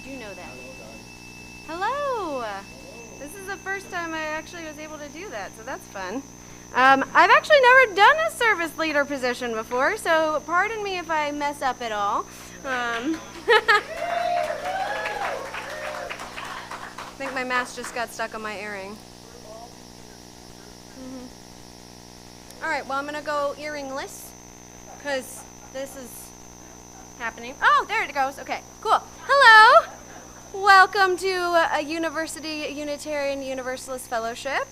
do know that. Hello. This is the first time I actually was able to do that, so that's fun. I've actually never done a service leader position before, so pardon me if I mess up at all. I think my mask just got stuck on my earring. All right, well, I'm going to go earringless because this is happening. Oh, there it goes. Okay, cool. Hello. Welcome to a University Unitarian Universalist Fellowship.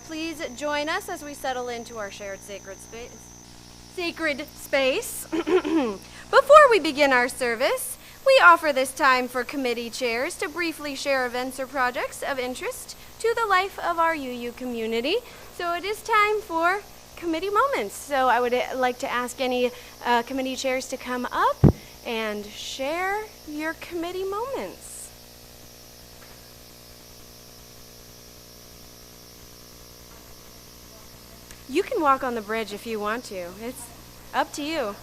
Please join us as we settle into our shared sacred space. Before we begin our service, we offer this time for committee chairs to briefly share events or projects of interest to the life of our UU community. So it is time for committee moments. So I would like to ask any committee chairs to come up and share your committee moments. You can walk on the bridge if you want to. It's up to you.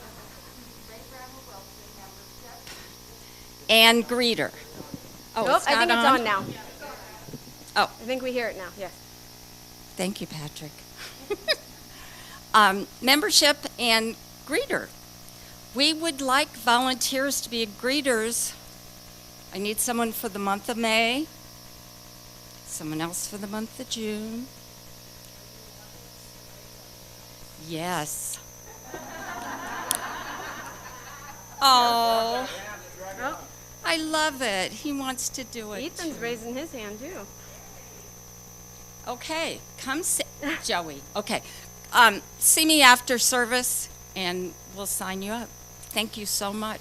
And greeter. Oh, I think it's on now. Oh. I think we hear it now, yes. Thank you, Patrick. Membership and greeter. We would like volunteers to be greeters. I need someone for the month of May, someone else for the month of June. Yes. Oh, I love it. He wants to do it. Ethan's raising his hand too. Okay, come sit, Joey. Okay, see me after service and we'll sign you up. Thank you so much.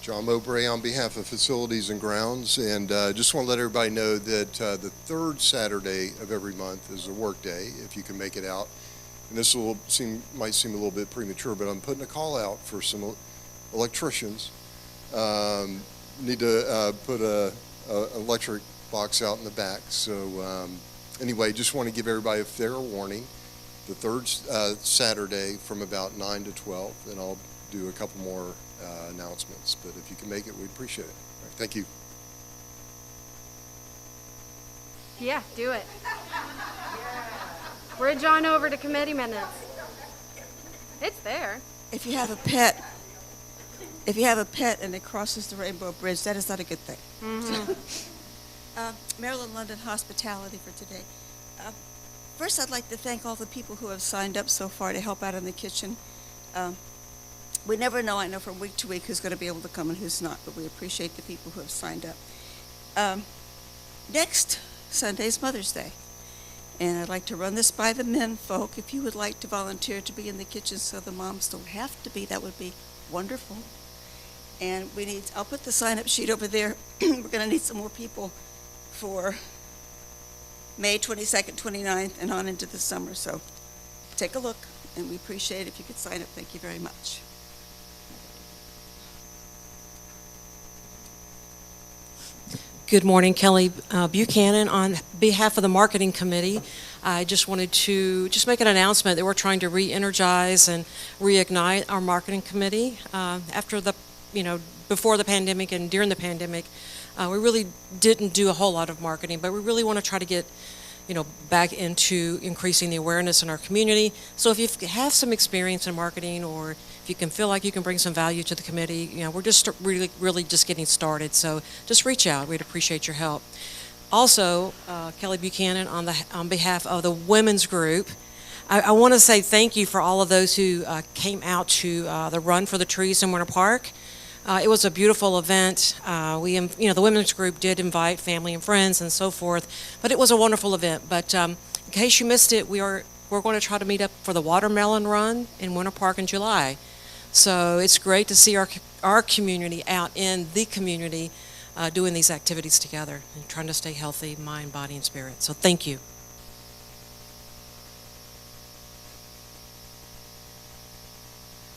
John Mowbray on behalf of Facilities and Grounds, and just want to let everybody know that the third Saturday of every month is a work day, if you can make it out. And this might seem a little bit premature, but I'm putting a call out for some electricians. Need to put a electric box out in the back. So anyway, just want to give everybody a fair warning. The third Saturday from about 9 to 12, and I'll do a couple more announcements. But if you can make it, we'd appreciate it. All right, thank you. Yeah, do it. Bridge on over to committee minutes. It's there. If you have a pet and it crosses the Rainbow Bridge, that is not a good thing. Mm-hmm. Maryland London hospitality for today. First, I'd like to thank all the people who have signed up so far to help out in the kitchen. We never know, I know from week to week, who's going to be able to come and who's not, but we appreciate the people who have signed up. Next Sunday is Mother's Day, and I'd like to run this by the men folk. If you would like to volunteer to be in the kitchen so the moms don't have to be, that would be wonderful. And I'll put the sign-up sheet over there. We're going to need some more people for May 22nd, 29th, and on into the summer. So take a look, and we appreciate it if you could sign up. Thank you very much. Good morning, Kelly Buchanan. On behalf of the marketing committee, I just wanted to make an announcement that we're trying to re-energize and reignite our marketing committee. After before the pandemic and during the pandemic, we really didn't do a whole lot of marketing, but we really want to try to get back into increasing the awareness in our community. So if you have some experience in marketing, or if you can feel like you can bring some value to the committee, we're just really just getting started. So just reach out. We'd appreciate your help. Also, Kelly Buchanan on behalf of the women's group, I want to say thank you for all of those who came out to the Run for the Trees in Winter Park. It was a beautiful event. The women's group did invite family and friends and so forth, but it was a wonderful event. But in case you missed it, we're going to try to meet up for the Watermelon Run in Winter Park in July. So it's great to see our community out in the community doing these activities together and trying to stay healthy, mind, body, and spirit. So thank you.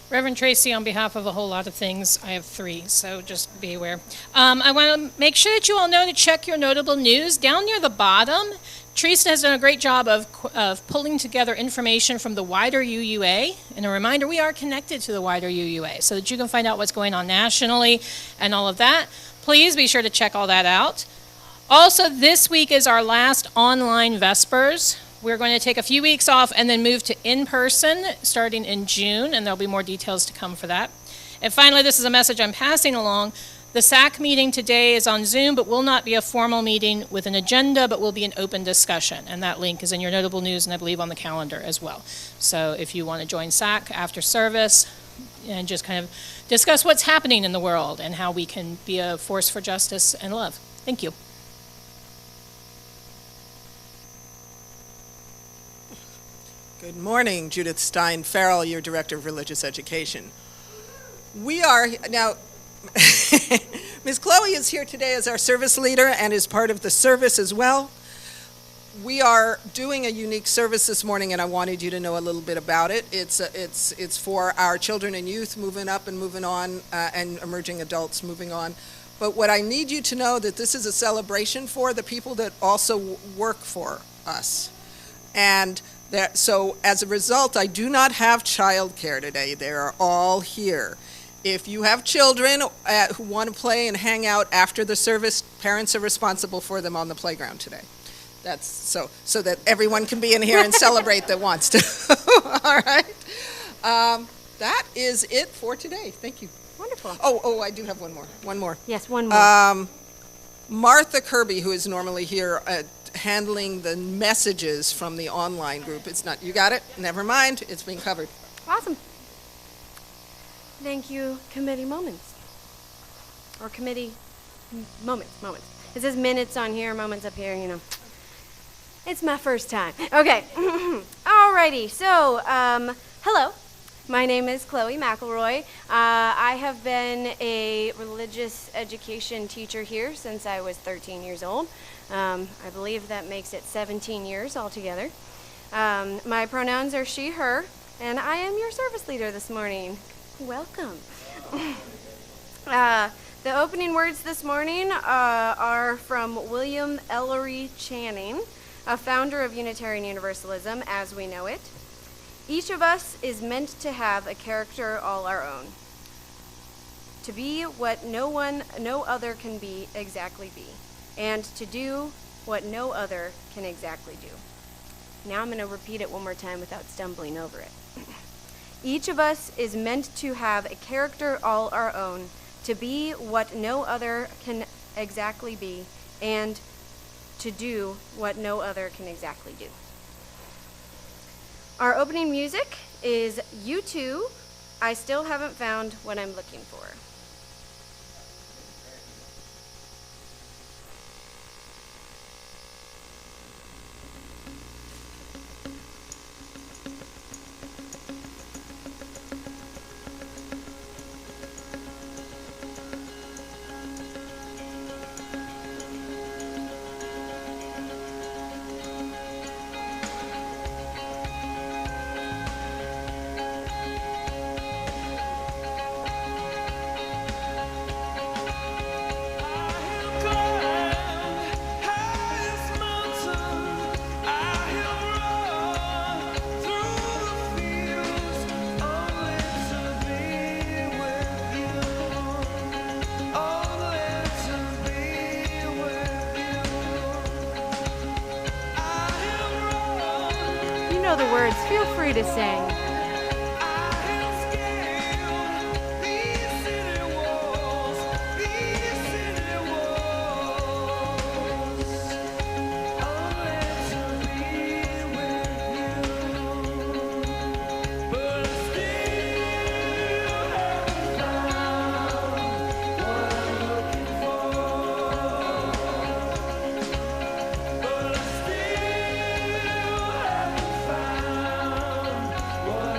Reverend Tracie, on behalf of a whole lot of things, I have 3, so just be aware. I want to make sure that you all know to check your notable news. Down near the bottom, Tracie has done a great job of pulling together information from the wider UUA. And a reminder, we are connected to the wider UUA so that you can find out what's going on nationally and all of that. Please be sure to check all that out. Also, this week is our last online Vespers. We're going to take a few weeks off and then move to in-person starting in June, and there'll be more details to come for that. And finally, this is a message I'm passing along. The SAC meeting today is on Zoom, but will not be a formal meeting with an agenda, but will be an open discussion. And that link is in your notable news and I believe on the calendar as well. So if you want to join SAC after service and just kind of discuss what's happening in the world and how we can be a force for justice and love. Thank you. Good morning, Judith Stein, Farrall, your Director of Religious Education. We are now, Ms. Chloe is here today as our service leader and is part of the service as well. We are doing a unique service this morning, and I wanted you to know a little bit about it. It's for our children and youth moving up and moving on, and emerging adults moving on. But what I need you to know that this is a celebration for the people that also work for us. And so as a result, I do not have childcare today. They are all here. If you have children who want to play and hang out after the service, parents are responsible for them on the playground today. That's so that everyone can be in here and celebrate that wants to. All right. That is it for today. Thank you. Wonderful. Oh, I do have one more. Yes, one more. Martha Kirby, who is normally here handling the messages from the online group. It's not, you got it? Never mind. It's being covered. Awesome. Thank you, committee moments. Or committee moments. It says minutes on here, moments up here, you know. It's my first time. Okay. Alrighty. So, hello. My name is Chloe Mcelroy. I have been a religious education teacher here since I was 13 years old. I believe that makes it 17 years altogether. My pronouns are she, her, and I am your service leader this morning. Welcome. The opening words this morning are from William Ellery Channing, a founder of Unitarian Universalism as we know it. Each of us is meant to have a character all our own, to be what no other can be exactly be, and to do what no other can exactly do. Now I'm going to repeat it one more time without stumbling over it. Each of us is meant to have a character all our own, to be what no other can exactly be, and to do what no other can exactly do. Our opening music is U2, I Still Haven't Found What I'm Looking For. The words, feel free to sing. What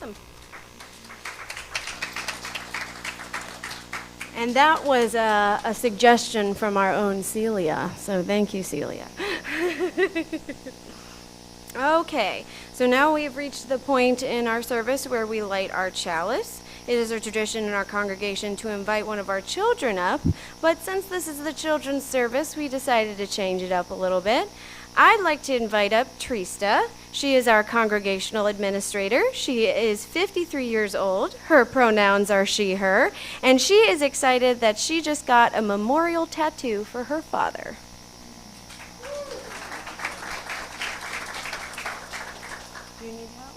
Awesome. And that was a suggestion from our own Celia. So thank you, Celia. Okay, so now we have reached the point in our service where we light our chalice. It is a tradition in our congregation to invite one of our children up, but since this is the children's service, we decided to change it up a little bit. I'd like to invite up Tracie. She is our congregational administrator. She is 53 years old. Her pronouns are she, her, and she is excited that she just got a memorial tattoo for her father. Do you need help?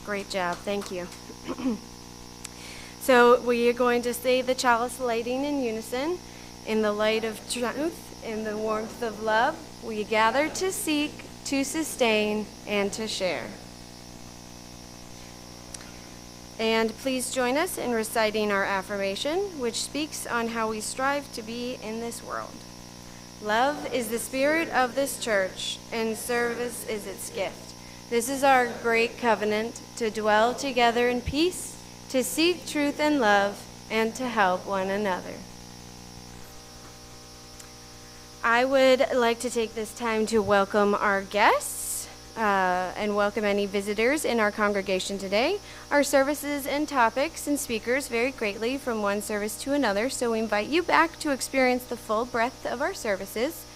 Great job, thank you. So we are going to say the chalice lighting in unison. In the light of truth, in the warmth of love, we gather to seek, to sustain, and to share. And please join us in reciting our affirmation, which speaks on how we strive to be in this world. Love is the spirit of this church, and service is its gift. This is our great covenant, to dwell together in peace, to seek truth and love, and to help one another. I would like to take this time to welcome our guests and welcome any visitors in our congregation today. Our services and topics and speakers vary greatly from one service to another, so we invite you back to experience the full breadth of our services.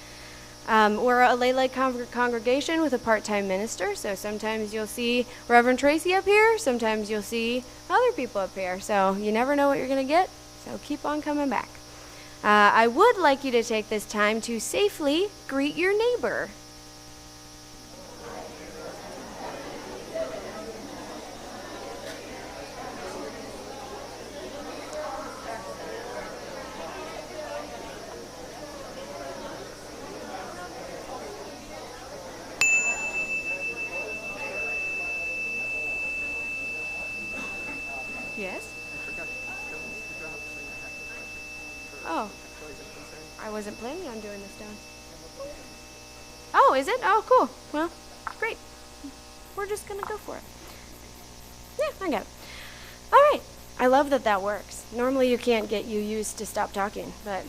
We're a lay-like congregation with a part-time minister, so sometimes you'll see Reverend Tracie up here, sometimes you'll see other people up here, so you never know what you're going to get, so keep on coming back. I would like you to take this time to safely greet your neighbor. Yes? Oh, I wasn't planning on doing this down. Oh, is it? Oh, cool. Well, great. We're just going to go for it. Yeah, I got it. All right. I love that that works. Normally you can't get UUs to stop talking, but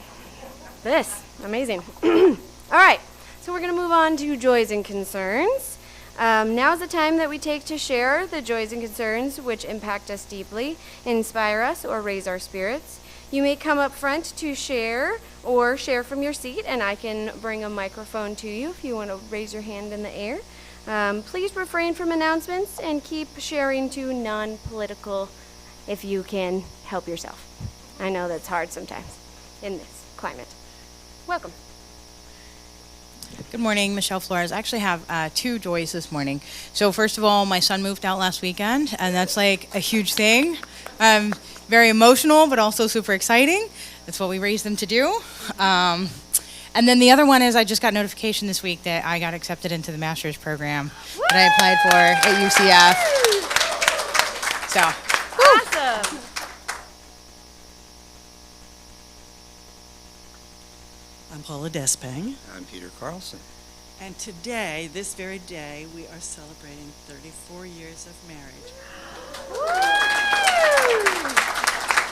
this, amazing. All right. So we're going to move on to joys and concerns. Now's the time that we take to share the joys and concerns which impact us deeply, inspire us, or raise our spirits. You may come up front to share or share from your seat, and I can bring a microphone to you if you want to raise your hand in the air. Please refrain from announcements and keep sharing to non-political if you can help yourself. I know that's hard sometimes in this climate. Welcome. Good morning, Michelle Flores. I actually have two joys this morning. So first of all, my son moved out last weekend, and that's like a huge thing. Very emotional, but also super exciting. That's what we raised them to do. And then the other one is I just got notification this week that I got accepted into the master's program that I applied for at UCF. So, Awesome. I'm Paula Despang, I'm Peter Carlson. and today, this very day, we are celebrating 34 years of marriage.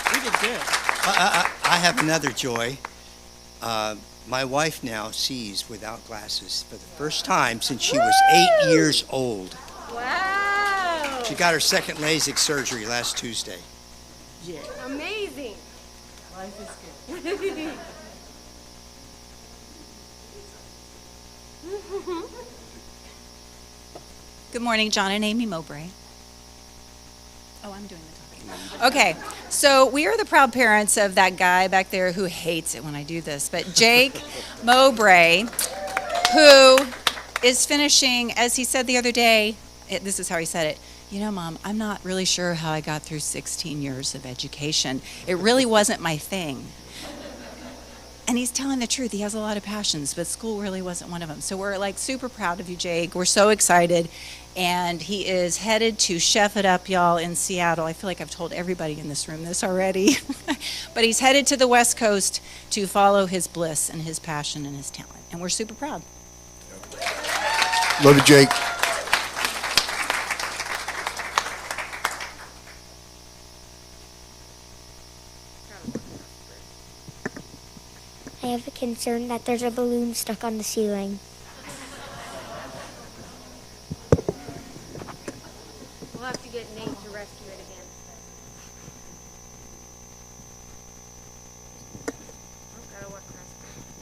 We did good. I have another joy. My wife now sees without glasses for the first time since she was 8 years old. Wow. She got her second LASIK surgery last Tuesday. Yeah. Amazing. Life is good. Good morning, John and Amy Mowbray. Oh, I'm doing the talking. Okay, so we are the proud parents of that guy back there who hates it when I do this, but Jake Mowbray, who is finishing, as he said the other day, this is how he said it, you know, Mom, I'm not really sure how I got through 16 years of education. It really wasn't my thing. And he's telling the truth. He has a lot of passions, but school really wasn't one of them. So we're like super proud of you, Jake. We're so excited. And he is headed to Chef It Up, y'all, in Seattle. I feel like I've told everybody in this room this already. But he's headed to the West Coast to follow his bliss and his passion and his talent. And we're super proud. Love you, Jake. I have a concern that there's a balloon stuck on the ceiling. We'll have to get Nate to rescue it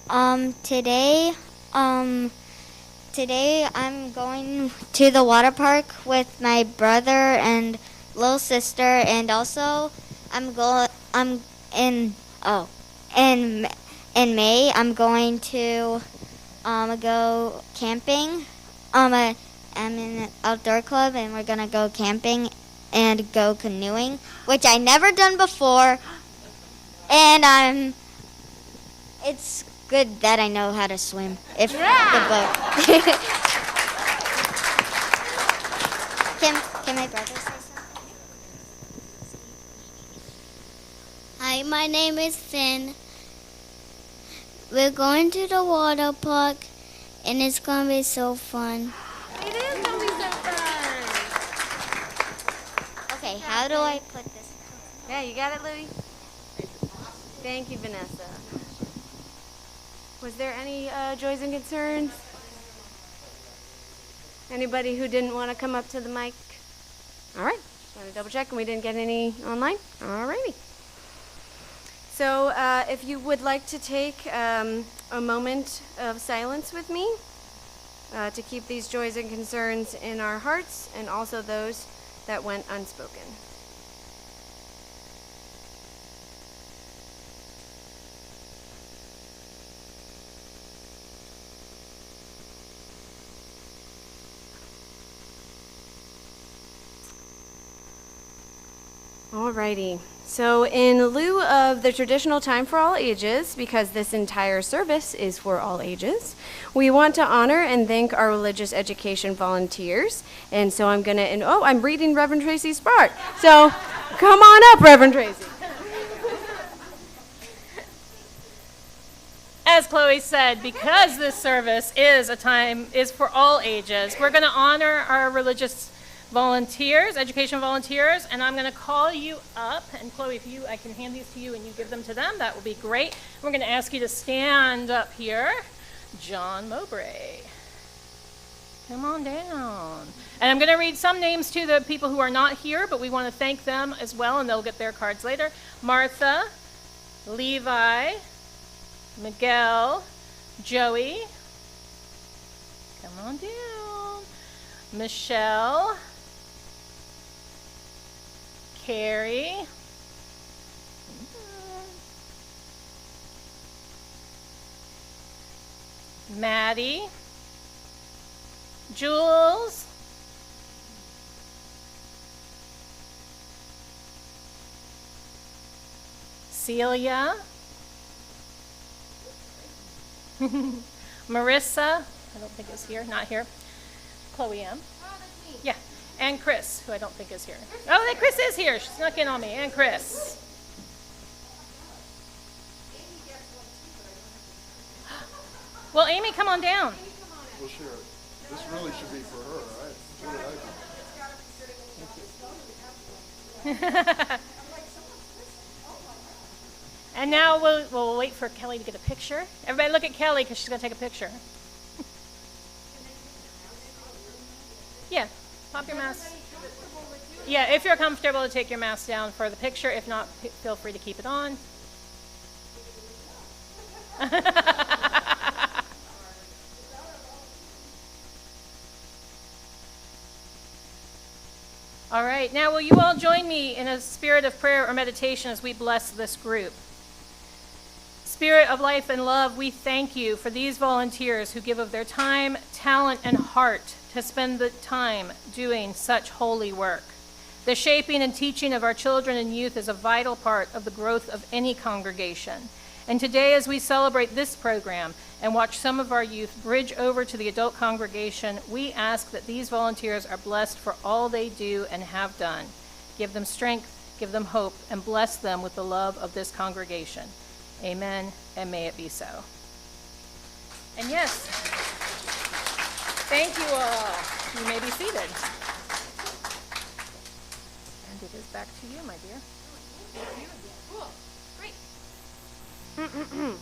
again. Today I'm going to the water park with my brother and little sister, and also in May I'm going to go camping. I'm in an outdoor club, and we're gonna go camping and go canoeing, which I never done before, and it's good that I know how to swim. If the boat. Can my brother say something? Hi, my name is Finn. We're going to the water park, and it's going to be so fun. It is going to be so fun. Okay, how do I put this? Yeah, you got it, Louie? Thank you, Vanessa. Was there any joys and concerns? Anybody who didn't want to come up to the mic? All right. Just want to double check, and we didn't get any online? All righty. So if you would like to take a moment of silence with me to keep these joys and concerns in our hearts, and also those that went unspoken. Alrighty, so in lieu of the traditional time for all ages, because this entire service is for all ages, we want to honor and thank our religious education volunteers. And so I'm I'm reading Reverend Tracie's part. So come on up, Reverend Tracie. As Chloe said, because this service is for all ages, we're going to honor our religious volunteers, education volunteers, and I'm going to call you up. And Chloe, I can hand these to you and you give them to them, that would be great. We're going to ask you to stand up here. John Mowbray. Come on down. And I'm going to read some names to the people who are not here, but we want to thank them as well, and they'll get their cards later. Martha, Levi, Miguel, Joey. Come on down. Michelle, Carrie, Maddie, Jules, Celia, Marissa, I don't think is here, not here. Chloe M. Oh, that's me. Yeah, and Chris, who I don't think is here. Oh, Chris is here. She snuck in on me. And Chris. Well, Amy, come on down. Well, sure. This really should be for her, right? And now we'll wait for Kelly to get a picture. Everybody look at Kelly because she's going to take a picture. Yeah, pop your mask. Yeah, if you're comfortable to take your mask down for the picture. If not, feel free to keep it on. All right, now will you all join me in a spirit of prayer or meditation as we bless this group? Spirit of life and love, we thank you for these volunteers who give of their time, talent, and heart to spend the time doing such holy work. The shaping and teaching of our children and youth is a vital part of the growth of any congregation. And today, as we celebrate this program and watch some of our youth bridge over to the adult congregation, we ask that these volunteers are blessed for all they do and have done. Give them strength, give them hope, and bless them with the love of this congregation. Amen, and may it be so. And yes, thank you all. You may be seated. And it is back to you, my dear. Cool. Great. I'm going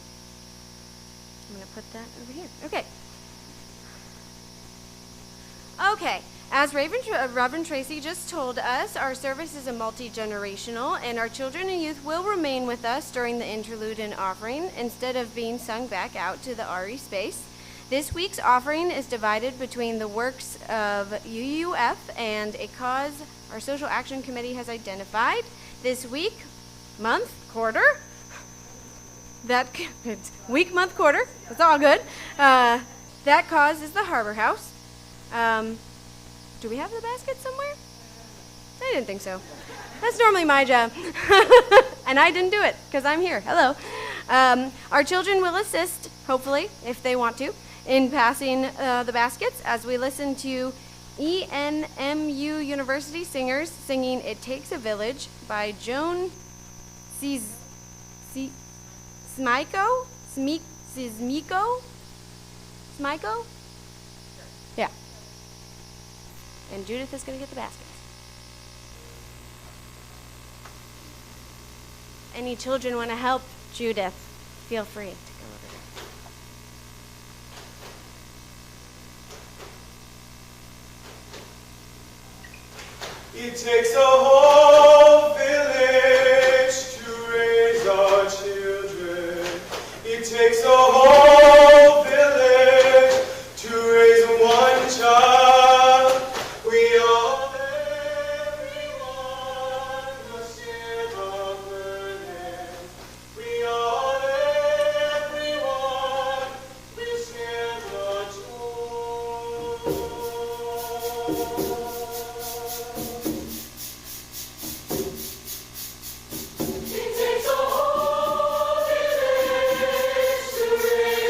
to put that over here. Okay. Okay. As Reverend Tracie just told us, our service is a multi-generational, and our children and youth will remain with us during the interlude and offering instead of being sung back out to the RE space. This week's offering is divided between the works of UUUF and a cause our Social Action Committee has identified. This week, month, quarter, week, month, quarter, it's all good. That cause is the Harbor House. Do we have the basket somewhere? I didn't think so. That's normally my job. And I didn't do it because I'm here. Hello. Our children will assist, hopefully, if they want to, in passing the baskets as we listen to ENMU University singers singing It Takes a Village by Joan Smiko? Yeah. And Judith is going to get the baskets. Any children want to help Judith? Feel free to go over there. It takes a whole village to raise our children. It takes a whole village to raise one child. We all, everyone, must share the burden. We all, everyone, will share the joy. It takes a whole village to raise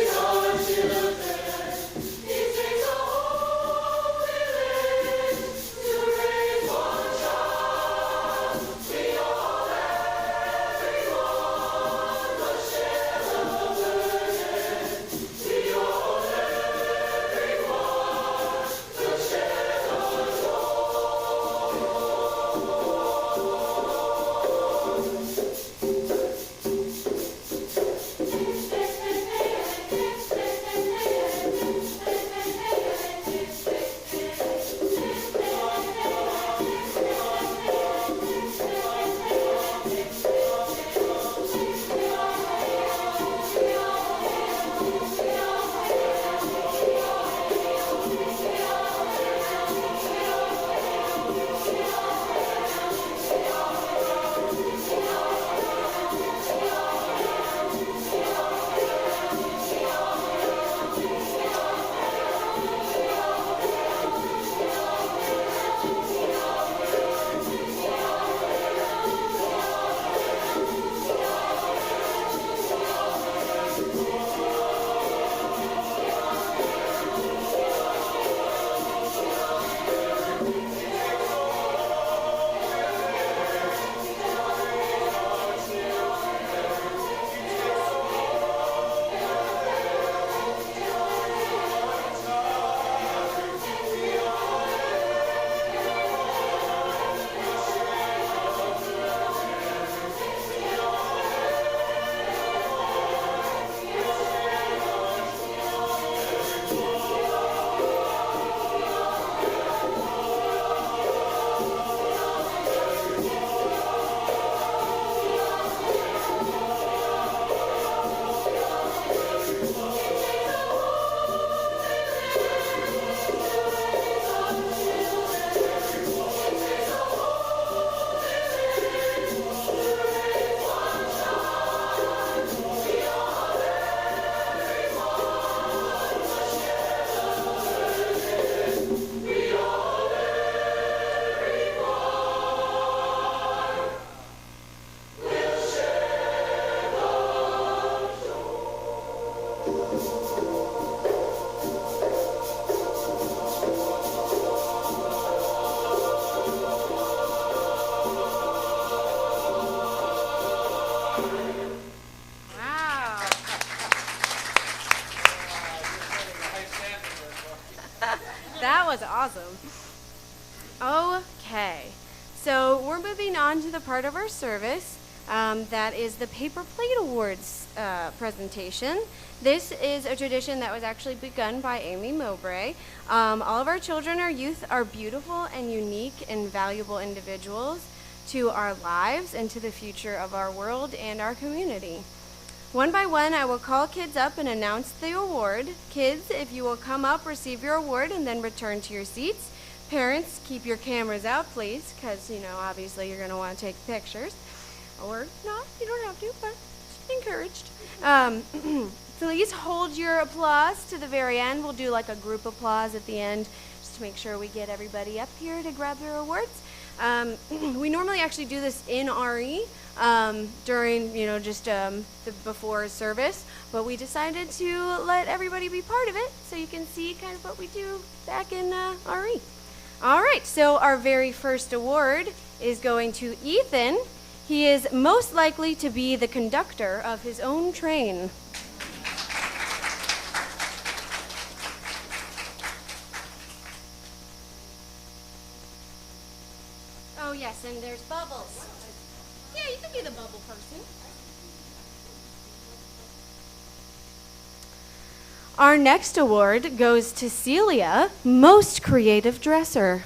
Wow. That was awesome. Okay, so we're moving on to the part of our service that is the Paper Plate Awards presentation. This is a tradition that was actually begun by Amy Mowbray. All of our children, our youth, are beautiful and unique and valuable individuals to our lives and to the future of our world and our community. One by one, I will call kids up and announce the award. Kids, if you will come up, receive your award, and then return to your seats. Parents, keep your cameras out, please, because, obviously you're going to want to take pictures. Or not, you don't have to, but encouraged. Please hold your applause to the very end. We'll do like a group applause at the end, just to make sure we get everybody up here to grab their awards. We normally actually do this in RE during, the before service, but we decided to let everybody be part of it so you can see kind of what we do back in RE. All right, so our very first award is going to Ethan. He is most likely to be the conductor of his own train. Oh, yes, and there's Bubbles. Yeah, you can be the bubble person. Our next award goes to Celia, Most Creative Dresser.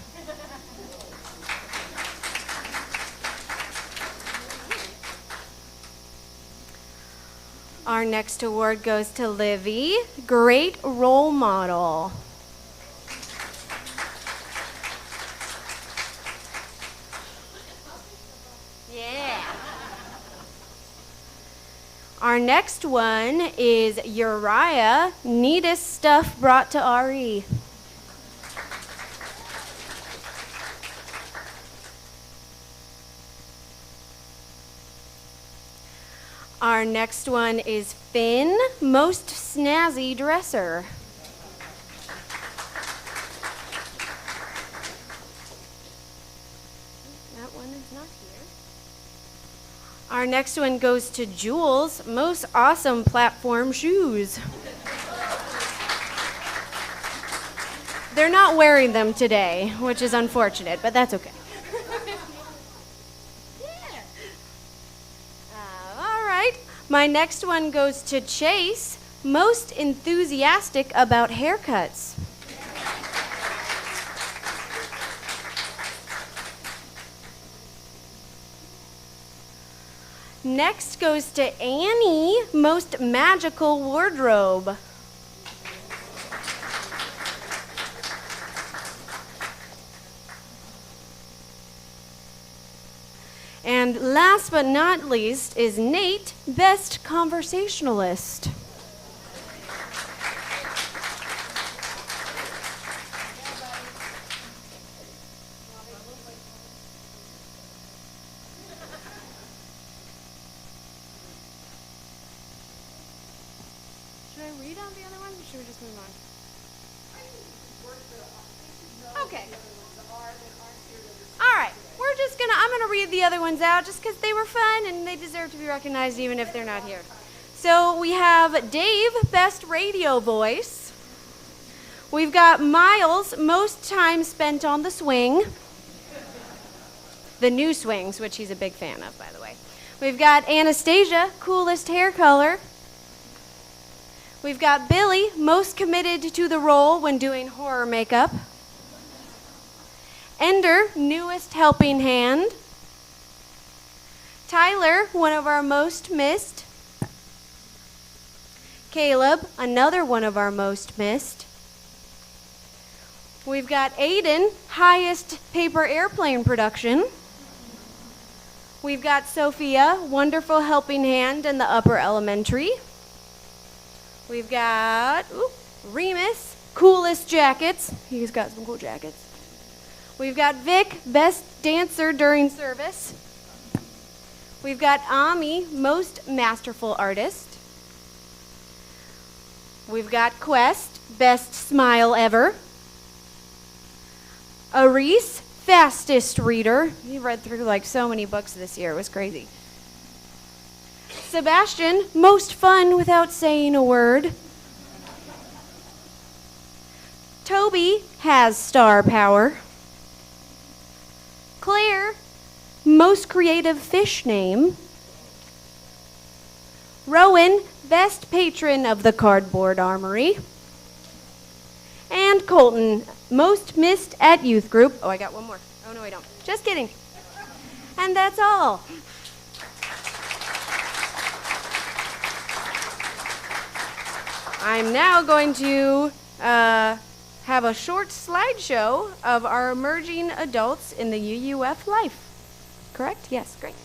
Our next award goes to Livy, Great Role Model. Yeah. Our next one is Uriah, Neatest Stuff Brought to RE. Our next one is Finn, Most Snazzy Dresser. That one is not here. Our next one goes to Jules, Most Awesome Platform Shoes. They're not wearing them today, which is unfortunate, but that's okay. My next one goes to Chase, Most Enthusiastic About Haircuts. Next goes to Annie, Most Magical Wardrobe. And last but not least is Nate, Best Conversationalist. Should I read out the other ones, or should we just move on? Okay. All right. I'm going to read the other ones out just because they were fun and they deserve to be recognized even if they're not here. So we have Dave, Best Radio Voice. We've got Miles, Most Time Spent on the Swing. The new swings, which he's a big fan of, by the way. We've got Anastasia, Coolest Hair Color. We've got Billy, Most Committed to the Role when doing horror makeup. Ender, Newest Helping Hand. Tyler, one of our most missed. Caleb, another one of our most missed. We've got Aiden, Highest Paper Airplane Production. We've got Sophia, Wonderful Helping Hand in the Upper Elementary. We've got Remus, Coolest Jackets. He's got some cool jackets. We've got Vic, Best Dancer During Service. We've got Ami, Most Masterful Artist. We've got Quest, best smile ever. Aris, fastest reader. He read through like so many books this year. It was crazy. Sebastian, most fun without saying a word. Toby has star power. Claire, most creative fish name. Rowan, best patron of the cardboard armory. And Colton, most missed at youth group. Oh, I got one more. Oh, no, I don't. Just kidding. And that's all. I'm now going to have a short slideshow of our emerging adults in the UUF life. Correct? Yes, great.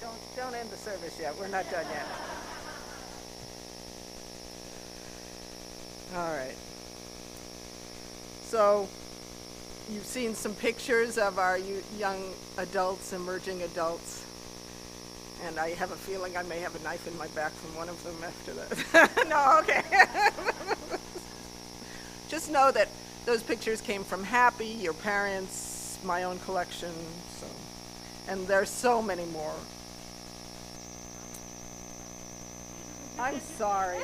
don't end the service yet. We're not done yet. All right. So you've seen some pictures of our young adults, emerging adults. And I have a feeling I may have a knife in my back from one of them after that. No, okay. Just know that those pictures came from Happy, your parents, my own collection, so. And there's so many more. I'm sorry.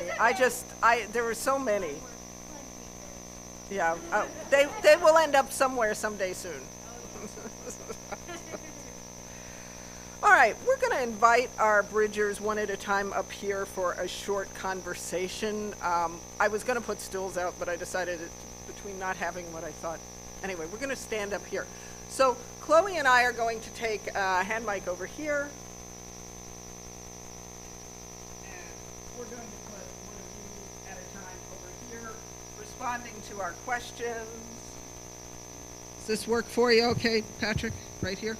There were so many. Yeah, they will end up somewhere someday soon. All right, we're going to invite our Bridgers one at a time up here for a short conversation. I was going to put stools out, but I decided between not having what I thought. Anyway, we're going to stand up here. So Chloe and I are going to take a hand mic over here. And we're going to put one of you at a time over here, responding to our questions. Does this work for you okay, Patrick? Right here?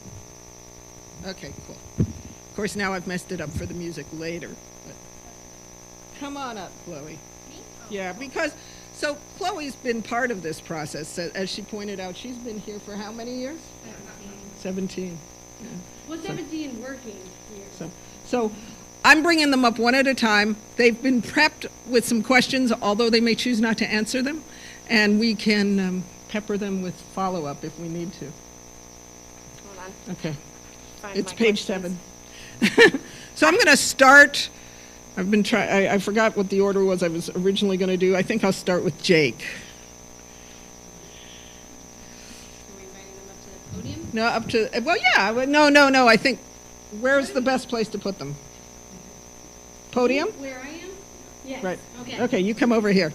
Okay, cool. Of course, now I've messed it up for the music later. But come on up, Chloe. Yeah, because, so Chloe's been part of this process. As she pointed out, she's been here for how many years? 17. Yeah. Well, 17 working years. So I'm bringing them up one at a time. They've been prepped with some questions, although they may choose not to answer them. And we can pepper them with follow-up if we need to. Hold on. Okay. Find It's my page questions. 7. So I'm going to start. I've been I forgot what the order was I was originally going to do. I think I'll start with Jake. Are we inviting them up to the podium? No, up to, well, yeah. No. I think, where's the best place to put them? Podium? Where I am? Yes. Right. Okay. Okay, you come over here.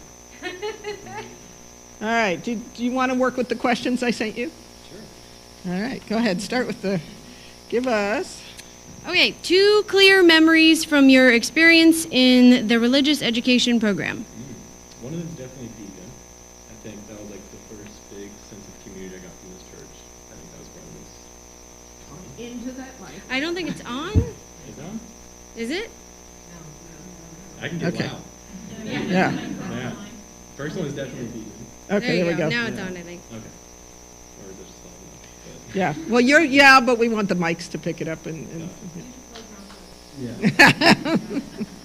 All right. Do you want to work with the questions I sent you? Sure. All right. Go ahead. Start with give us. Okay, 2 clear memories from your experience in the religious education program. One of them is definitely vegan. I think that was like the first big sense of community I got from this church. I think that was one of those. Into that mic. I don't think it's on. Is it on? Is it? I can get Okay. loud. Yeah. Yeah. First one is definitely vegan. Okay, there we go. Now it's on, I think. Okay. Or is it just loud enough? Yeah. Well, but we want the mics to pick it up and Yeah.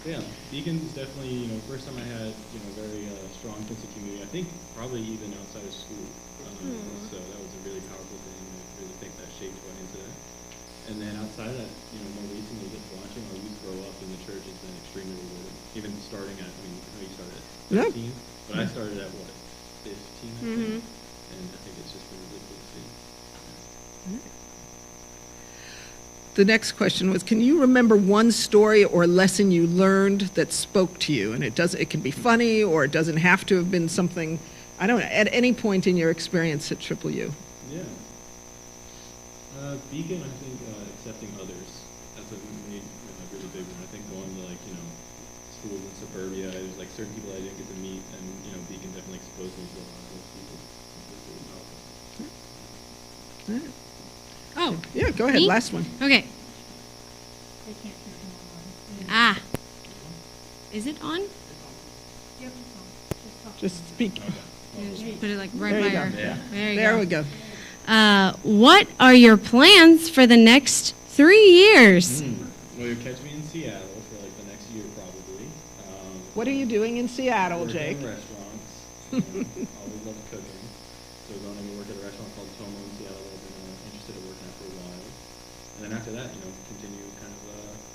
Yeah. Vegan is definitely, first time I had, very strong sense of community. I think probably even outside of school. So that was a really powerful thing. I really think that shaped what into that. And then outside of that, more recently, just watching our youth grow up in the church has been extremely rewarding. Even starting at, how you started at 15, but I started at 15, I think. And I think it's just been really cool to see. The next question was, can you remember one story or lesson you learned that spoke to you? And it can be funny, or it doesn't have to have been something, I don't know, at any point in your experience at Triple U. Yeah. Beacon, I think, accepting others. That's a really big one. I think going to, schools in suburbia, there's, certain people I didn't get to meet, and, Beacon definitely exposed me to a lot of those people. It's really powerful. Oh. Yeah, go ahead, Me? last one. Okay. Ah. Is it on? Just speak. Yeah, just put it right There you by go. our. Yeah. There we go. What are your plans for the next 3 years? Well, you'll catch me in Seattle for the next year probably. What are you doing in Seattle, Working Jake? in restaurants. Always loved cooking. So going to work at a restaurant called Tomo in Seattle that I've been interested in working at for a while. And then after that, continue kind of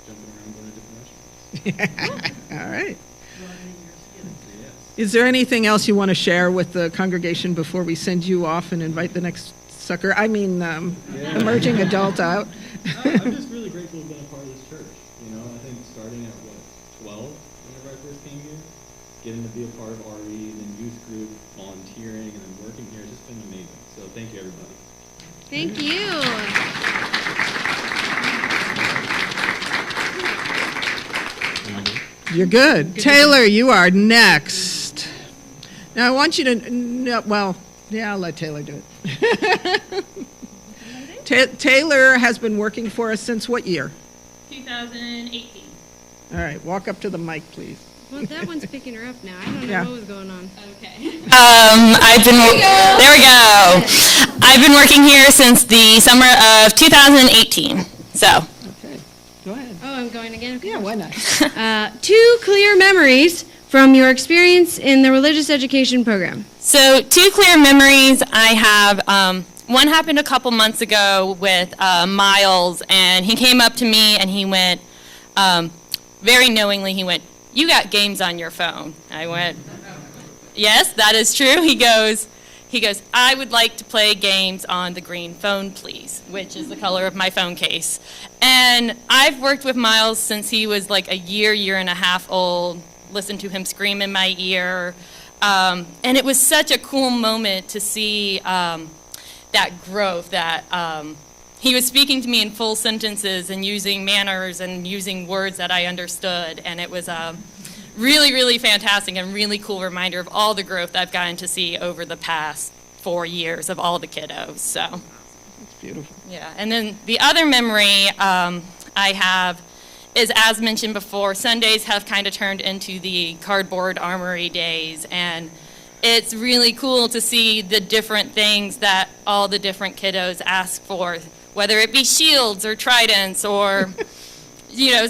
jumping around, going to different restaurants. All right. Yes. Is there anything else you want to share with the congregation before we send you off and invite the next sucker? Emerging adult out. I'm just really grateful to have been a part of this church. I think starting at 12 whenever I first came here, getting to be a part of RE, then youth group, volunteering, and then working here has just been amazing. So thank you, everybody. Thank you. You're good. Taylor, you are next. Now, I want you to, I'll let Taylor do it. Taylor has been working for us since what year? 2018. All right, walk up to the mic, please. Well, that one's picking her up now. I don't know Yeah. what was going on. Okay. There we go. I've been working here since the summer of 2018. So, Okay, go ahead. Oh, I'm going again? Okay. Yeah, why not? 2 clear memories from your experience in the religious education program. so 2 clear memories I have. One happened a couple months ago with Miles, and he came up to me and he went, very knowingly, he went, "You got games on your phone." I went, "Yes, that is true." He goes, "I would like to play games on the green phone, please," which is the color of my phone case. And I've worked with Miles since he was like a year and a half old, listened to him scream in my ear. And it was such a cool moment to see that growth, that he was speaking to me in full sentences and using manners and using words that I understood. And it was really, really fantastic and really cool reminder of all the growth I've gotten to see over the past 4 years of all the kiddos. So, It's beautiful. yeah. And then the other memory I have is, as mentioned before, Sundays have kind of turned into the cardboard armory days, and it's really cool to see the different things that all the different kiddos ask for, whether it be shields or tridents or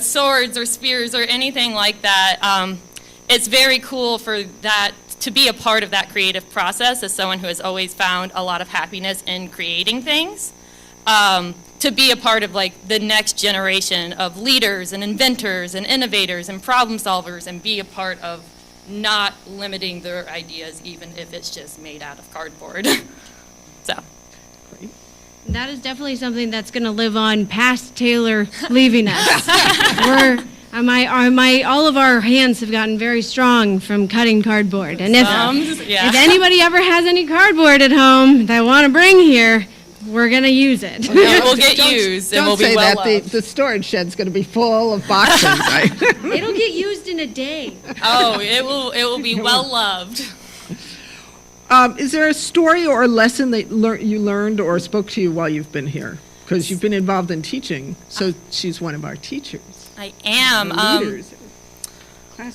swords or spears or anything like that. It's very cool for that to be a part of that creative process as someone who has always found a lot of happiness in creating things. To be a part of like the next generation of leaders and inventors and innovators and problem solvers, and be a part of not limiting their ideas, even if it's just made out of cardboard. So. That is definitely something that's going to live on past Taylor leaving us. All of our hands have gotten very strong from cutting cardboard. And if anybody ever has any cardboard at home that want to bring here, we're going to use it. It will get used and will be well loved. Don't say that. The storage shed's going to be full of boxes. It'll get used in a day. Oh, it will be well loved. Is there a story or a lesson that you learned or spoke to you while you've been here? Because you've been involved in teaching, so she's one of our teachers. I am. Leaders.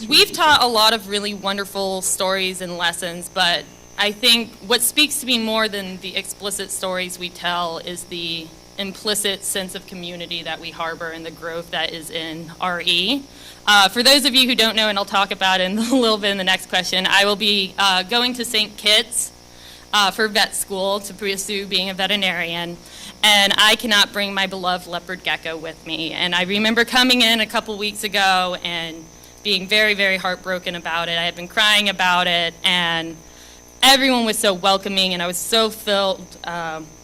We've taught a lot of really wonderful stories and lessons, but I think what speaks to me more than the explicit stories we tell is the implicit sense of community that we harbor and the growth that is in RE. For those of you who don't know, and I'll talk about it in a little bit in the next question, I will be going to St. Kitts for vet school to pursue being a veterinarian, and I cannot bring my beloved leopard gecko with me. And I remember coming in a couple weeks ago and being very, very heartbroken about it. I had been crying about it, and everyone was so welcoming, and I was so filled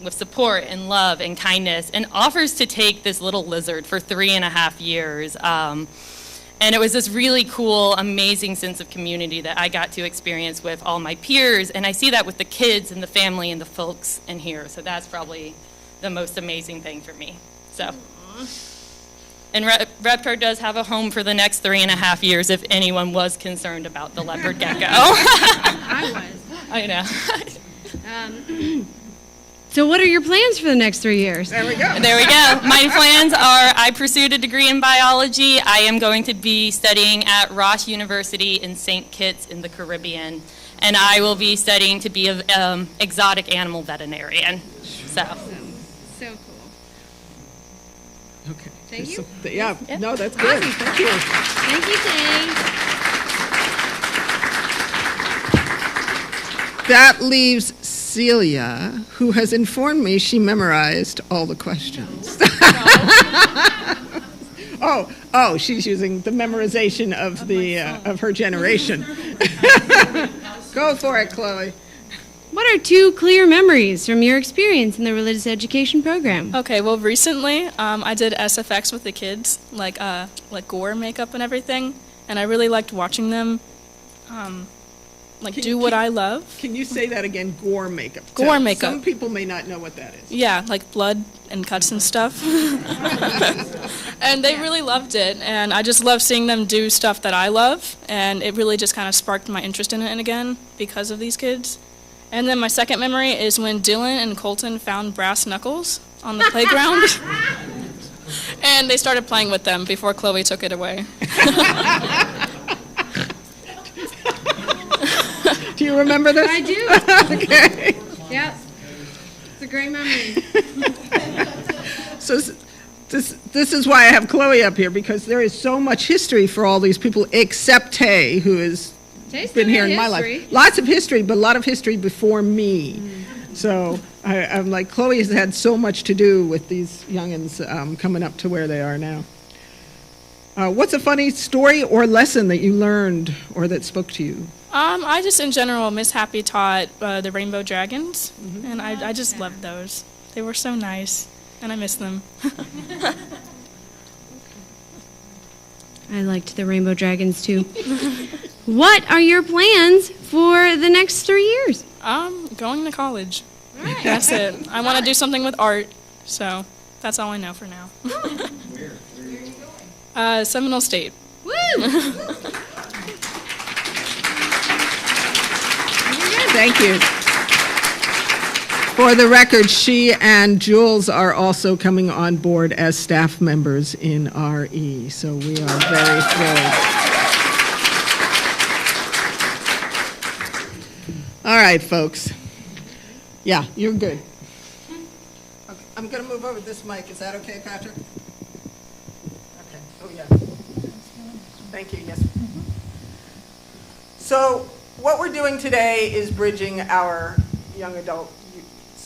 with support and love and kindness, and offers to take this little lizard for 3.5 years. And it was this really cool, amazing sense of community that I got to experience with all my peers, and I see that with the kids and the family and the folks in here, so that's probably the most amazing thing for me. So, and Reptar does have a home for the next 3.5 years if anyone was concerned about the leopard gecko. I was. I know. So what are your plans for the next 3 years? There we go. There we go. My plans are, I pursued a degree in biology. I am going to be studying at Ross University in St. Kitts in the Caribbean, and I will be studying to be an exotic animal veterinarian. So. So cool. Okay. Thank you. Yeah, no, that's good. Thank you. Thank you, Tay. That leaves Celia, who has informed me she memorized all the questions. Oh, she's using the memorization of the of her generation. Go for it, Chloe. What are 2 clear memories from your experience in the religious education program? Okay, well, recently I did SFX with the kids, like gore makeup and everything, and I really liked watching them do what I love. Can you say that again? Gore makeup. Gore makeup. Some people may not know what that is. Yeah, like blood and cuts and stuff. And they really loved it, and I just love seeing them do stuff that I love, and it really just kind of sparked my interest in it again because of these kids. And then my second memory is when Dylan and Colton found brass knuckles on the playground. And they started playing with them before Chloe took it away. Do you remember this? I do. Okay. Yep. It's a great memory. So this is why I have Chloe up here, because there is so much history for all these people, except Tay, who has been here in my life. Lots of history, but a lot of history before me. So I'm like, Chloe has had so much to do with these youngins coming up to where they are now. What's a funny story or lesson that you learned or that spoke to you? I just, in general, Miss Happy taught the Rainbow Dragons, and I just loved those. They were so nice, and I miss them. I liked the Rainbow Dragons too. What are your plans for the next 3 years? Going to college. Right. That's it. I want to do something with art, so that's all I know for now. Where are you going? Seminole State. Woo! Thank you. For the record, she and Jules are also coming on board as staff members in RE, so we are very thrilled. All right, folks. Yeah, you're good. Okay, I'm going to move over this mic. Is that okay, Patrick? Okay. Oh, yeah. Thank you. Yes. So what we're doing today is bridging our young adult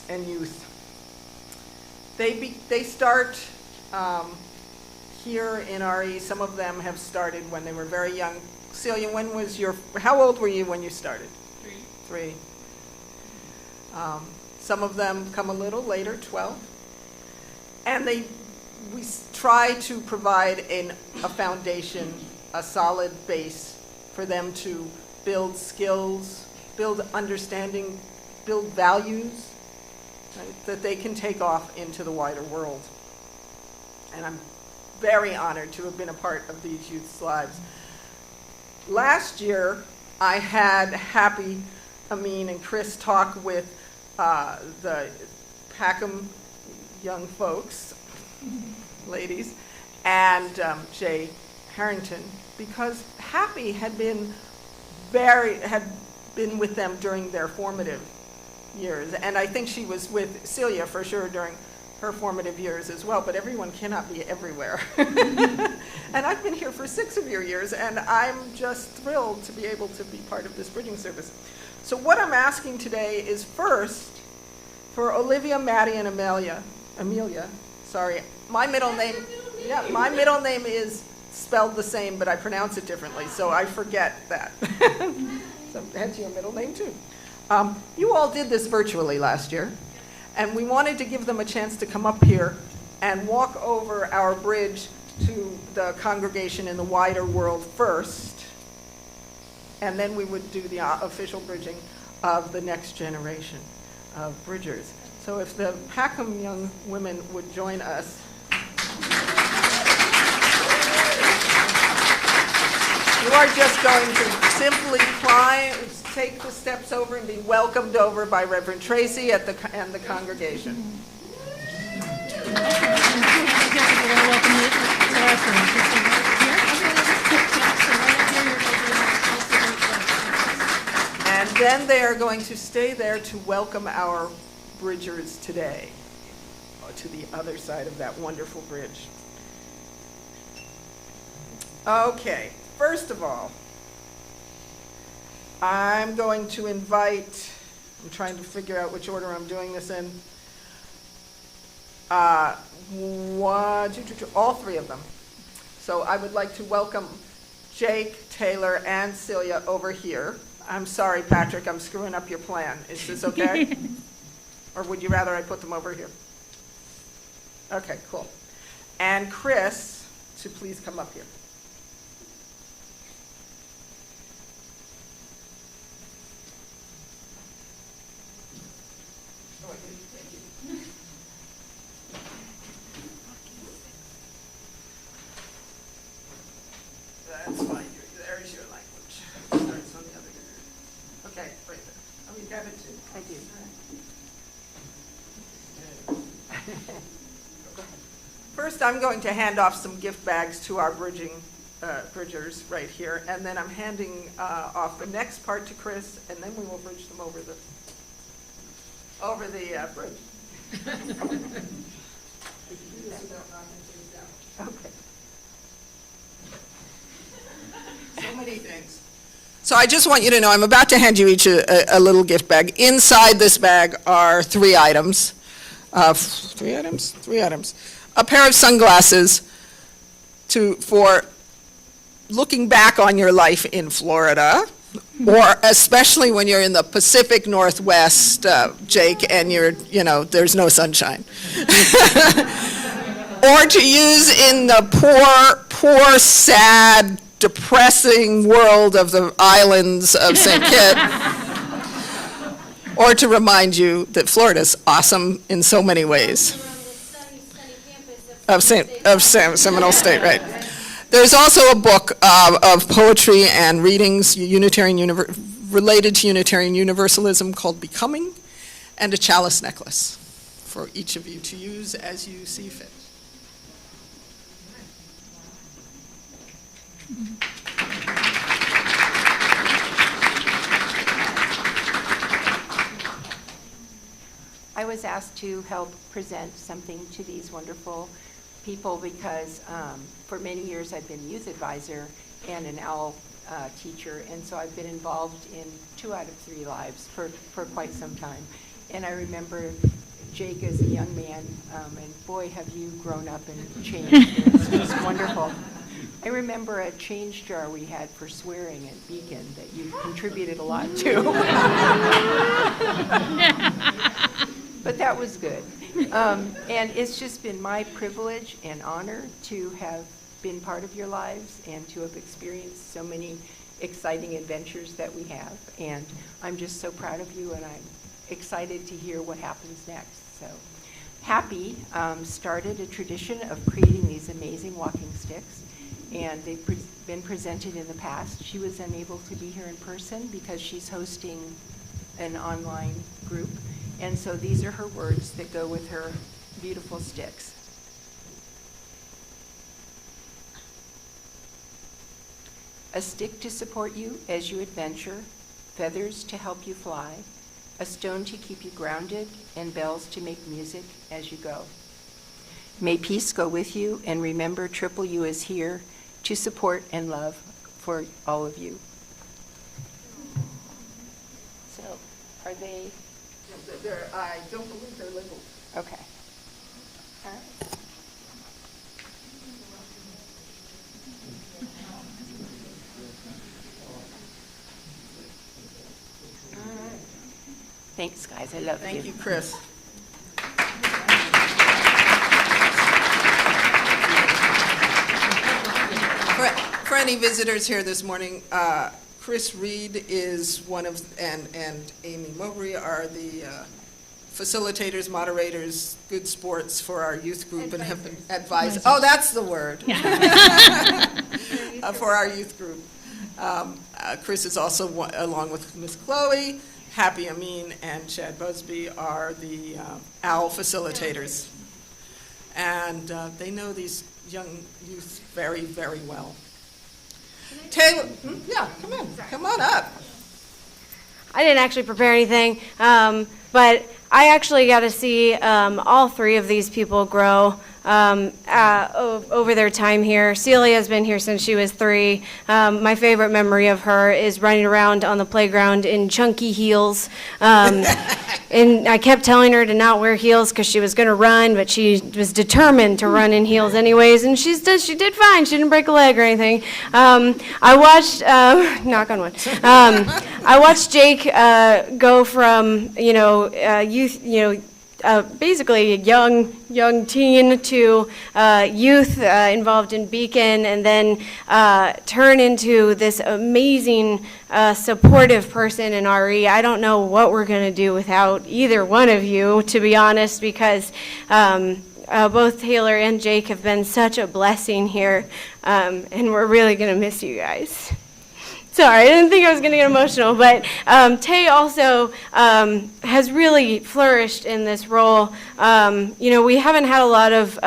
and youth. They start here in RE. Some of them have started when they were very young. Celia, how old were you when you started? 3. Some of them come a little later, 12. And we try to provide a foundation, a solid base for them to build skills, build understanding, build values, right, that they can take off into the wider world. And I'm very honored to have been a part of these youth's lives. Last year, I had Happy, Amin, and Chris talk with the Packham young folks, ladies, and Jay Harrington, because Happy had been with them during their formative years, and I think she was with Celia for sure during her formative years as well, but everyone cannot be everywhere. And I've been here for 6 of your years, and I'm just thrilled to be able to be part of this bridging service. So what I'm asking today is first for Olivia, Maddie, and Amelia, sorry, my middle name is spelled the same, but I pronounce it differently, so I forget that. So hence your middle name too. You all did this virtually last year, and we wanted to give them a chance to come up here and walk over our bridge to the congregation in the wider world first, and then we would do the official bridging of the next generation of bridgers. So if the Packham young women would join us. You are just going to simply take the steps over and be welcomed over by Reverend Tracie and the congregation. And then they are going to stay there to welcome our bridgers today to the other side of that wonderful bridge. Okay, first of all, I'm going to invite, I'm trying to figure out which order I'm doing this in. 1, 2, 3, all 3 of them. So I would like to welcome Jake, Taylor, and Celia over here. I'm sorry, Patrick, I'm screwing up your plan. Is this okay? Or would you rather I put them over here? Okay, cool. And Chris, to please come up here. That's fine. There's your language. Starts on the other ear. Okay, right there. Oh, you got it too. Thank you. Go ahead. First, I'm going to hand off some gift bags to our bridgers right here, and then I'm handing off the next part to Chris, and then we will bridge them over the bridge. Okay. So many things. So I just want you to know, I'm about to hand you each a little gift bag. Inside this bag are 3 items. 3 items? 3 items. A pair of sunglasses for looking back on your life in Florida, or especially when you're in the Pacific Northwest, Jake, and there's no sunshine. Or to use in the poor, sad, depressing world of the islands of St. Kitts, or to remind you that Florida's awesome in so many ways. Of Seminole State, right. There's also a book of poetry and readings related to Unitarian Universalism called Becoming, and a chalice necklace for each of you to use as you see fit. I was asked to help present something to these wonderful people because for many years I've been youth advisor and an OWL teacher, and so I've been involved in 2 out of 3 lives for quite some time. And I remember Jake as a young man, and boy, have you grown up and changed. It's just wonderful. I remember a change jar we had for swearing at Beacon that you contributed a lot to. But that was good. And it's just been my privilege and honor to have been part of your lives and to have experienced so many exciting adventures that we have. And I'm just so proud of you, and I'm excited to hear what happens next. So Happy started a tradition of creating these amazing walking sticks, and they've been presented in the past. She was unable to be here in person because she's hosting an online group. And so these are her words that go with her beautiful sticks. A stick to support you as you adventure, feathers to help you fly, a stone to keep you grounded, and bells to make music as you go. May peace go with you, and remember Triple U is here to support and love for all of you. So, are they? I don't believe they're labeled. Okay. All right. Thanks, guys. I love you. Thank you, Chris. For any visitors here this morning, Chris Reed is one of, and Amy Mowbray are the facilitators, moderators, good sports for our youth group, and have been advised. Oh, that's the word. For our youth group. Chris is also, along with Miss Chloe, Happy Amin, and Chad Busby are the OWL facilitators. And they know these young youth very, very well. Taylor, yeah, come on up. I didn't actually prepare anything, but I actually got to see all 3 of these people grow over their time here. Celia's been here since she was 3. My favorite memory of her is running around on the playground in chunky heels. And I kept telling her to not wear heels because she was going to run, but she was determined to run in heels anyways, and she did fine. She didn't break a leg or anything. I watched, knock on wood. I watched Jake go from, youth, basically a young teen to youth involved in Beacon, and then turn into this amazing supportive person in RE. I don't know what we're going to do without either one of you, to be honest, because both Taylor and Jake have been such a blessing here, and we're really going to miss you guys. Sorry, I didn't think I was going to get emotional, but Tay also has really flourished in this role. We haven't had a lot of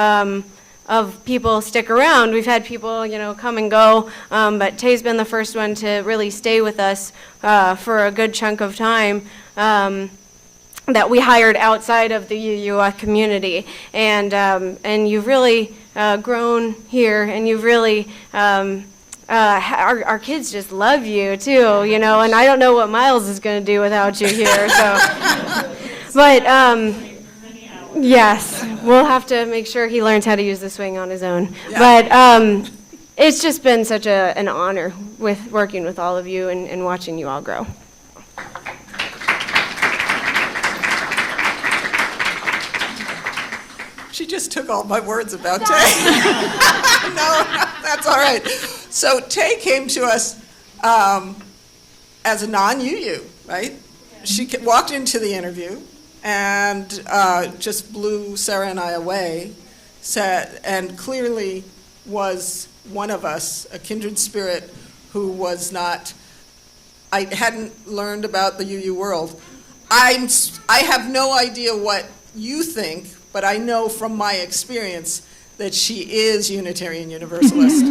of people stick around. We've had people, come and go, but Tay's been the first one to really stay with us for a good chunk of time. That we hired outside of the UUF community, and you've really grown here, and you've really our kids just love you too, and I don't know what Miles is going to do without you here. So, but yes, we'll have to make sure he learns how to use the swing on his own. Yeah. But it's just been such an honor with working with all of you and watching you all grow. She just took all my words about Tay. No, that's all right. So Tay came to us as a non-UU, right? She walked into the interview and just blew Sarah and I away, and clearly was one of us, a kindred spirit who was not, I hadn't learned about the UU world. I have no idea what you think, but I know from my experience that she is Unitarian Universalist.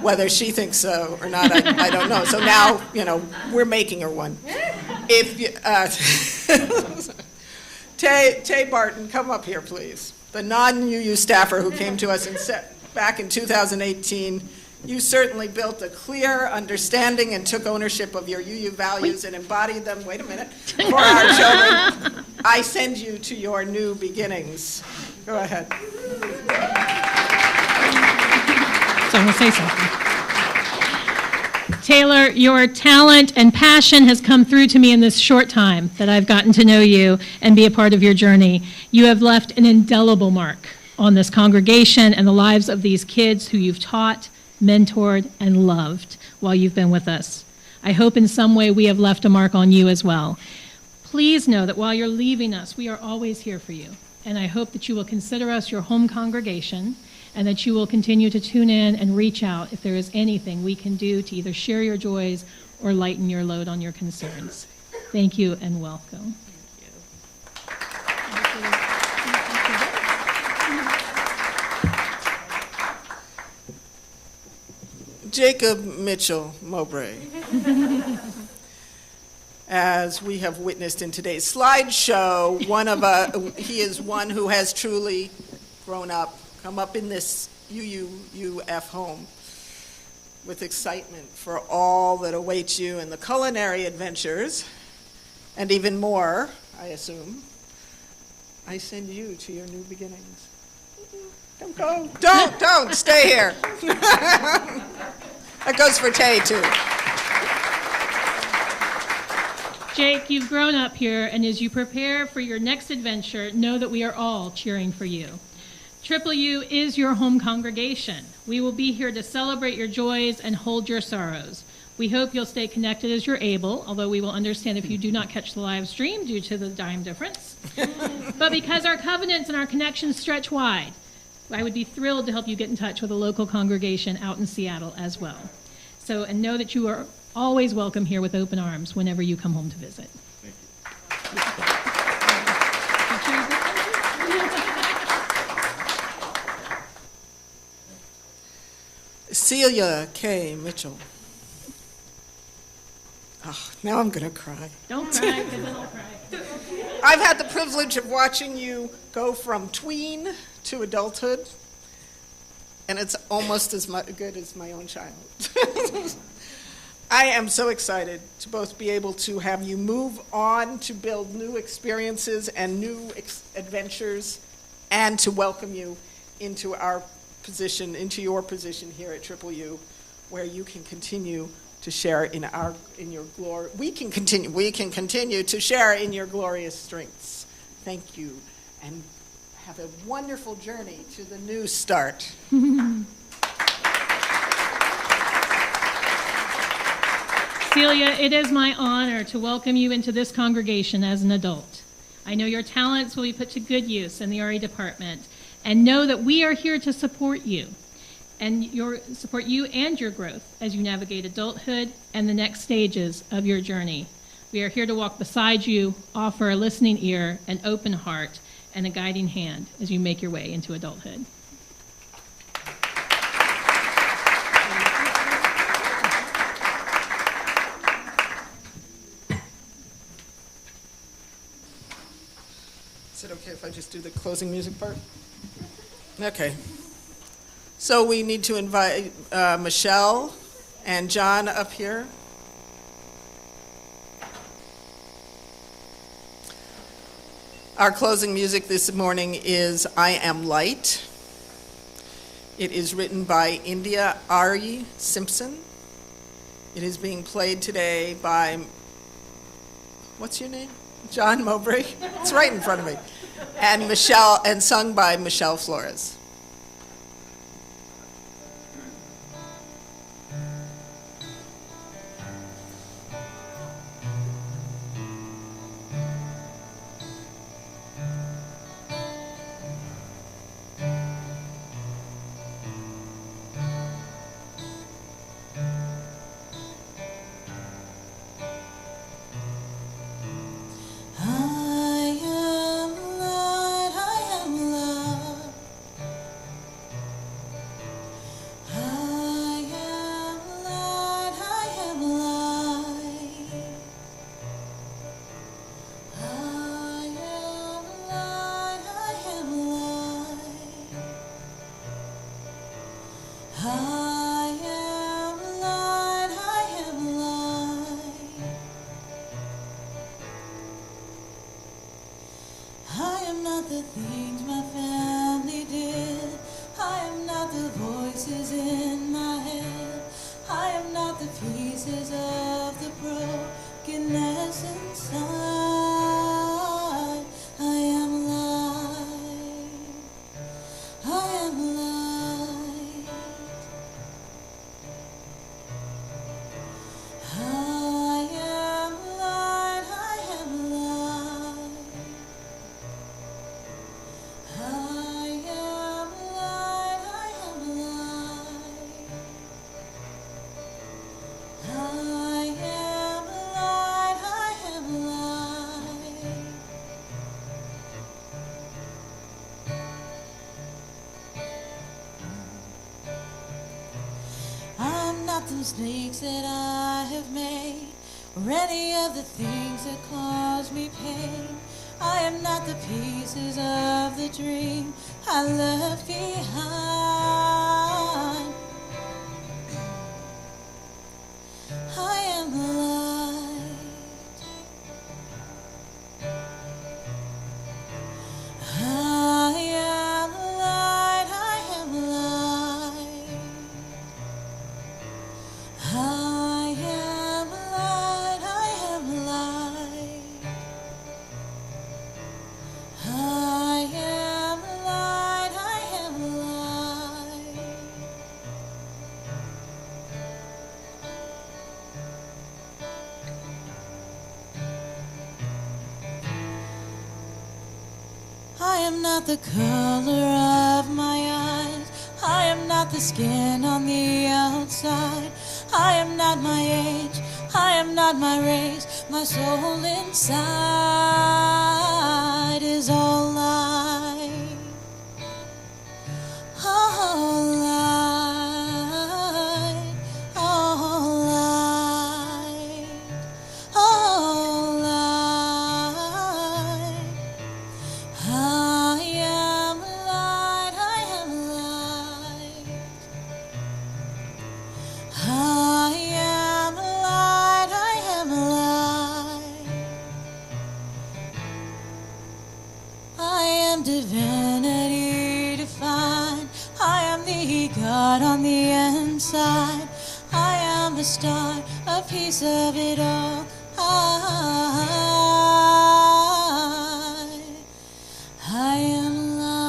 Whether she thinks so or not, I don't know. So now, we're making her one. If you, Tay Barton, come up here, please. The non-UU staffer who came to us back in 2018. You certainly built a clear understanding and took ownership of your UU values and embodied them, wait a minute, for our children. I send you to your new beginnings. Go ahead. So I'm going to say something. Taylor, your talent and passion has come through to me in this short time that I've gotten to know you and be a part of your journey. You have left an indelible mark on this congregation and the lives of these kids who you've taught, mentored, and loved while you've been with us. I hope in some way we have left a mark on you as well. Please know that while you're leaving us, we are always here for you. And I hope that you will consider us your home congregation and that you will continue to tune in and reach out if there is anything we can do to either share your joys or lighten your load on your concerns. Thank you and welcome. Jacob Mitchell Mowbray. As we have witnessed in today's slideshow, he is one who has truly grown up, come up in this UUUF home with excitement for all that awaits you in the culinary adventures, and even more, I assume. I send you to your new beginnings. Don't go. Don't. Stay here. That goes for Tay, too. Jake, you've grown up here, and as you prepare for your next adventure, know that we are all cheering for you. Triple U is your home congregation. We will be here to celebrate your joys and hold your sorrows. We hope you'll stay connected as you're able, although we will understand if you do not catch the live stream due to the time difference. But because our covenants and our connections stretch wide, I would be thrilled to help you get in touch with a local congregation out in Seattle as well. So, and know that you are always welcome here with open arms whenever you come home to visit. Thank you. Celia K. Mitchell. Oh, now I'm going to cry. Don't cry, because then I'll cry. I've had the privilege of watching you go from tween to adulthood, and it's almost as good as my own child. I am so excited to both be able to have you move on to build new experiences and new adventures, and to welcome you into our position, into your position here at Triple U, where you can continue to share in your glory. We can continue to share in your glorious strengths. Thank you, and have a wonderful journey to the new start. Celia, it is my honor to welcome you into this congregation as an adult. I know your talents will be put to good use in the RE department, and know that we are here to support you and your growth as you navigate adulthood and the next stages of your journey. We are here to walk beside you, offer a listening ear, an open heart, and a guiding hand as you make your way into adulthood. Is it okay if I just do the closing music part? Okay. So we need to invite Michelle and John up here. Our closing music this morning is I Am Light. It is written by India Ari Simpson. It is being played today by, what's your name? John Mowbray? It's right in front of me. And Michelle, and sung by Michelle Flores. Mistakes that I have made, or any of the things that cause me pain. I am not the pieces of the dream I left behind. I am light. I am light. I am light. I am light, I am light. I am light, I am light. I am not the color of my eyes. I am not the skin on the outside. I am not my age, I am not my race. My soul inside is all light. All light, all light, all light. I am light, I am light. I am light, I am light. I am divinity defined. I am the God on the inside. I am the start, a piece of it all. I am light.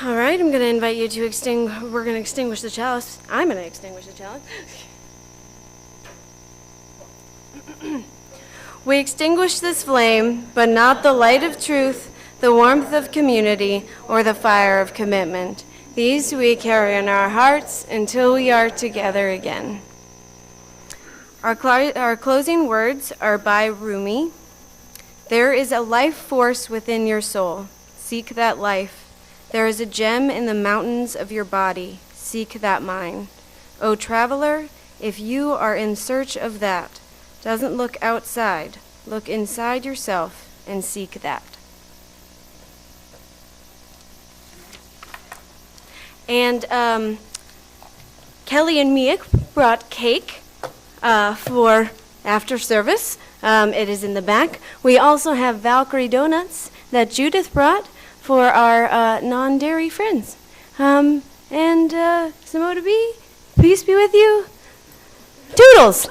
All right, I'm going to invite you to we're going to extinguish the chalice. I'm going to extinguish the chalice. We extinguish this flame, but not the light of truth, the warmth of community, or the fire of commitment. These we carry in our hearts until we are together again. Our closing words are by Rumi. There is a life force within your soul. Seek that life. There is a gem in the mountains of your body. Seek that mine. O traveler, if you are in search of that, doesn't look outside. Look inside yourself and seek that. And Kelly and Miek brought cake for after service. It is in the back. We also have Valkyrie donuts that Judith brought for our non-dairy friends. And Samoa to be, peace be with you. Toodles!